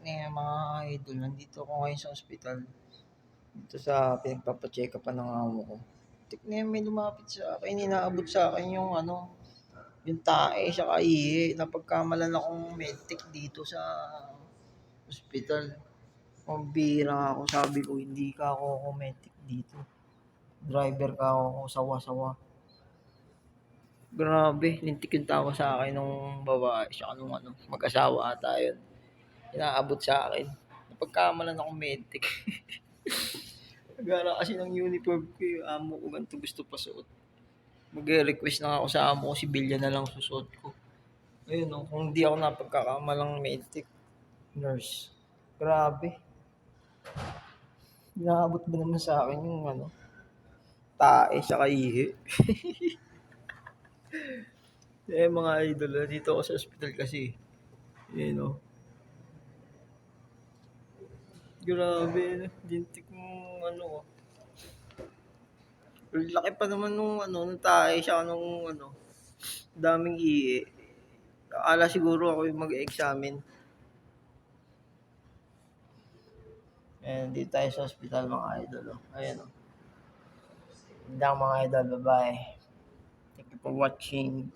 Ngayon mga idol, nandito ako ngayon sa ospital. Dito sa pinagpapa-check-upan ng amo ko. Ngayon may lumapit sa akin, inaabot sa akin yung yung tae sa ihi. Napagkamalan akong medtech dito sa ospital. Pambira ako, sabi ko, hindi ka ako medtech dito. Driver ka ako, sawa-sawa. Grabe, lintik yung tawa sa akin nung babae, siya nung mag-asawa ata yun. Inaabot sa akin. Napagkamalan akong medtech. Nagara kasi ng uniform ko yung amo ko ganito gusto pa suot. Mag-request na ako sa amo ko, si Bilya na lang susuot ko. Ayun no, kung hindi ako napagkakamalang medtech nurse. Grabe. Inaabot ba naman sa akin yung tae sa kaihi. Mga idol, dito ako sa ospital kasi. Ayun no. Grabe, lintik mong laki pa naman nung tae siya nung daming ihi. Akala siguro ako yung mag-examine. Ayan, dito tayo sa ospital mga idol. Oh. Ayan o. Oh. Mga idol, bye-bye. Thank you for watching.